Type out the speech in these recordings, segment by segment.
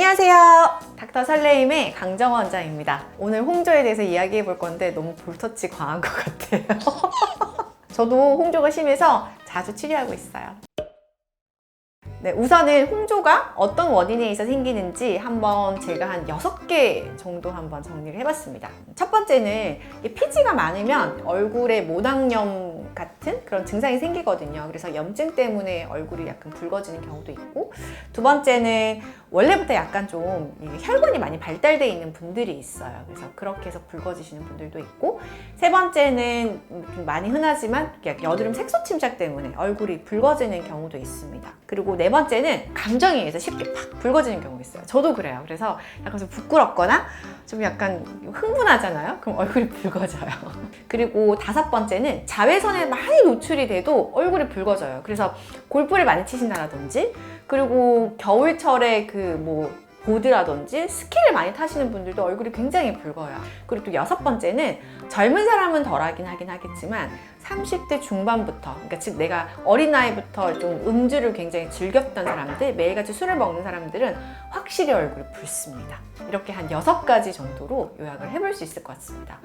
안녕하세요. 닥터 설레임의 강정원 원장입니다. 오늘 홍조에 대해서 이야기해 볼 건데 너무 볼터치 과한 것 같아요. 저도 홍조가 심해서 자주 치료하고 있어요. 네, 우선은 홍조가 어떤 원인에 의해서 생기는지 한번 제가 한 6개 정도 한번 정리를 해봤습니다. 첫 번째는 피지가 많으면 얼굴에 모낭염 같은 그런 증상이 생기거든요. 그래서 염증 때문에 얼굴이 약간 붉어지는 경우도 있고, 두 번째는 원래부터 약간 좀 혈관이 많이 발달되어 있는 분들이 있어요. 그래서 그렇게 해서 붉어지시는 분들도 있고, 세 번째는 좀 많이 흔하지만 여드름 색소 침착 때문에 얼굴이 붉어지는 경우도 있습니다. 그리고 네 번째는 감정에 의해서 쉽게 팍 붉어지는 경우가 있어요. 저도 그래요. 그래서 약간 좀 부끄럽거나 좀 약간 흥분하잖아요. 그럼 얼굴이 붉어져요. 그리고 다섯 번째는 자외선에 많이 노출이 돼도 얼굴이 붉어져요. 그래서 골프를 많이 치신다든지, 그리고 겨울철에 보드라든지 스키를 많이 타시는 분들도 얼굴이 굉장히 붉어요. 그리고 또 여섯 번째는 젊은 사람은 덜하긴 하겠지만 30대 중반부터, 그러니까 즉 내가 어린 나이부터 좀 음주를 굉장히 즐겼던 사람들, 매일같이 술을 먹는 사람들은 확실히 얼굴이 붉습니다. 이렇게 한 6가지 정도로 요약을 해볼 수 있을 것 같습니다.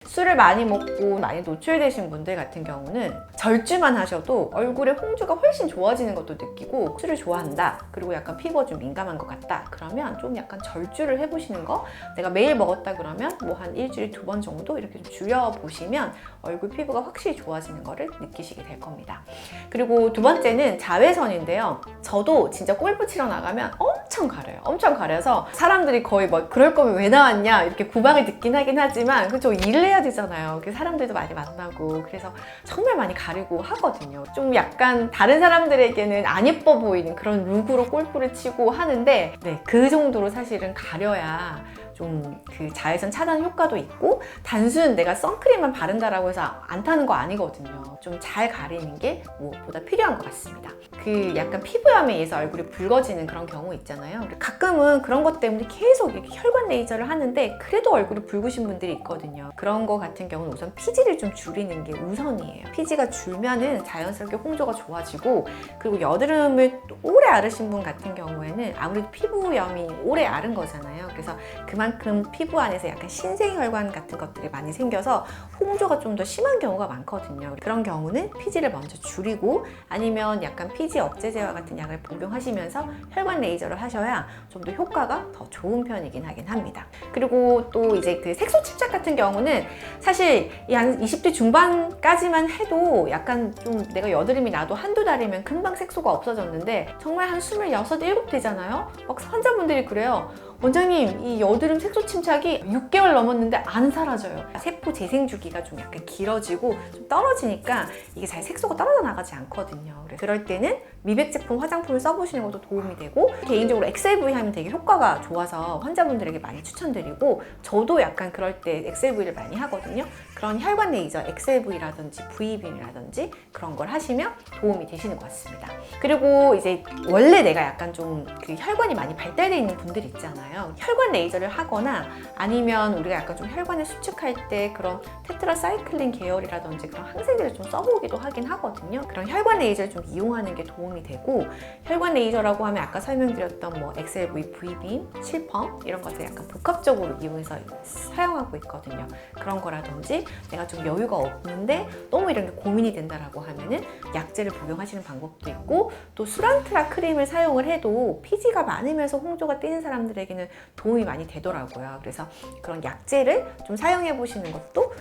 술을 많이 먹고 많이 노출되신 분들 같은 경우는 절주만 하셔도 얼굴에 홍조가 훨씬 좋아지는 것도 느끼고, 술을 좋아한다, 그리고 약간 피부가 좀 민감한 것 같다, 그러면 좀 약간 절주를 해보시는 거, 내가 매일 먹었다 그러면 뭐 한 일주일에 2번 정도 이렇게 좀 줄여보시면 얼굴 피부가 확실히 좋아지는 거를 느끼시게 될 겁니다. 그리고 두 번째는 자외선인데요. 저도 진짜 골프 치러 나가면 엄청 가려요. 엄청 가려서 사람들이 거의 뭐 그럴 거면 왜 나왔냐 이렇게 구박을 듣긴 하긴 하지만, 그죠, 일을 해야 되잖아요. 사람들도 많이 만나고, 그래서 정말 많이 가리고 하거든요. 좀 약간 다른 사람들에게는 안 예뻐 보이는 그런 룩으로 골프를 치고 하는데, 네, 그 정도로 사실은 가려야 좀 그 자외선 차단 효과도 있고, 단순 내가 선크림만 바른다라고 해서 안 타는 거 아니거든요. 좀 잘 가리는 게 무엇보다 필요한 것 같습니다. 그 약간 피부염에 의해서 얼굴이 붉어지는 그런 경우 있잖아요. 가끔은 그런 것 때문에 계속 이렇게 혈관 레이저를 하는데 그래도 얼굴이 붉으신 분들이 있거든요. 그런 거 같은 경우는 우선 피지를 좀 줄이는 게 우선이에요. 피지가 줄면은 자연스럽게 홍조가 좋아지고, 그리고 여드름을 오래 앓으신 분 같은 경우에는 아무래도 피부염이 오래 앓은 거잖아요. 그래서 그만큼 피부 안에서 약간 신생혈관 같은 것들이 많이 생겨서 홍조가 좀 더 심한 경우가 많거든요. 그런 경우는 피지를 먼저 줄이고, 아니면 약간 피지 억제제와 같은 약을 복용하시면서 혈관 레이저를 하셔야 좀 더 효과가 더 좋은 편이긴 하긴 합니다. 그리고 또 이제 그 색소 침착 같은 경우는 사실 한 20대 중반까지만 해도 약간 좀 내가 여드름이 나도 한두 달이면 금방 색소가 없어졌는데, 정말 한 26, 7 되잖아요. 막 환자분들이 그래요. 원장님, 이 여드름 색소 침착이 6개월 넘었는데 안 사라져요. 세포 재생 주기가 좀 약간 길어지고 좀 떨어지니까 이게 잘 색소가 떨어져 나가지 않거든요. 그럴 때는 미백 제품, 화장품을 써보시는 것도 도움이 되고, 개인적으로 엑셀V 하면 되게 효과가 좋아서 환자분들에게 많이 추천드리고, 저도 약간 그럴 때 엑셀V를 많이 하거든요. 그런 혈관 레이저, 엑셀V라든지 V빔이라든지 그런 걸 하시면 도움이 되시는 것 같습니다. 그리고 이제 원래 내가 약간 좀 그 혈관이 많이 발달되어 있는 분들 있잖아요. 혈관 레이저를 하거나, 아니면 우리가 약간 좀 혈관을 수축할 때 그런 테트라사이클린 계열이라든지 그런 항생제를 좀 써보기도 하긴 하거든요. 그런 혈관 레이저를 좀 이용하는 게 도움이 되고, 혈관 레이저라고 하면 아까 설명드렸던 뭐 엑셀V, V빔, 실펌 이런 것들 약간 복합적으로 이용해서 사용하고 있거든요. 그런 거라든지, 내가 좀 여유가 없는데 너무 이런 게 고민이 된다라고 하면은 약제를 복용하시는 방법도 있고, 또 수란트라 크림을 사용을 해도 피지가 많으면서 홍조가 띄는 사람들에게는 도움이 많이 되더라고요. 그래서 그런 약제를 좀 사용해 보시는 것도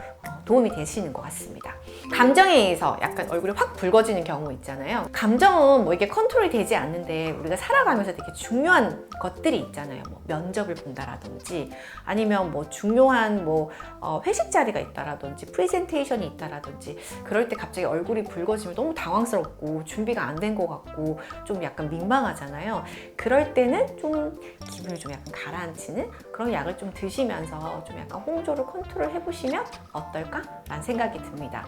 도움이 되시는 것 같습니다. 감정에 의해서 약간 얼굴이 확 붉어지는 경우 있잖아요. 감정은 뭐 이게 컨트롤이 되지 않는데 우리가 살아가면서 되게 중요한 것들이 있잖아요. 뭐 면접을 본다라든지, 아니면 뭐 중요한 회식 자리가 있다라든지 프레젠테이션이 있다라든지, 그럴 때 갑자기 얼굴이 붉어지면 너무 당황스럽고 준비가 안 된 것 같고 좀 약간 민망하잖아요. 그럴 때는 좀 기분을 좀 약간 가라앉히는 그런 약을 좀 드시면서 좀 약간 홍조를 컨트롤 해보시면 어떨까? 라는 생각이 듭니다.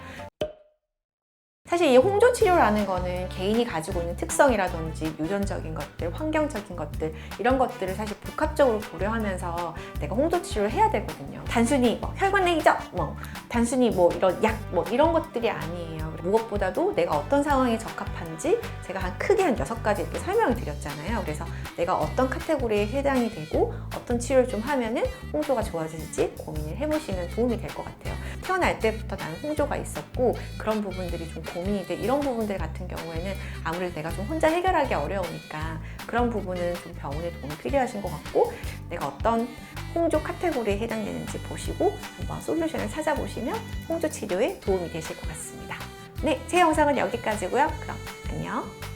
사실 이 홍조 치료라는 거는 개인이 가지고 있는 특성이라든지 유전적인 것들, 환경적인 것들 이런 것들을 사실 복합적으로 고려하면서 내가 홍조 치료를 해야 되거든요. 단순히 뭐 혈관 레이저, 단순히 뭐 이런 약, 이런 것들이 아니에요. 무엇보다도 내가 어떤 상황에 적합한지 제가 크게 한 6가지 이렇게 설명을 드렸잖아요. 그래서 내가 어떤 카테고리에 해당이 되고 어떤 치료를 좀 하면은 홍조가 좋아질지 고민을 해보시면 도움이 될 것 같아요. 태어날 때부터 나는 홍조가 있었고 그런 부분들이 좀 고민이 돼. 이런 부분들 같은 경우에는 아무래도 내가 좀 혼자 해결하기 어려우니까 그런 부분은 좀 병원의 도움이 필요하신 것 같고, 내가 어떤 홍조 카테고리에 해당되는지 보시고 한번 솔루션을 찾아보시면 홍조 치료에 도움이 되실 것 같습니다. 네, 제 영상은 여기까지고요. 그럼 안녕.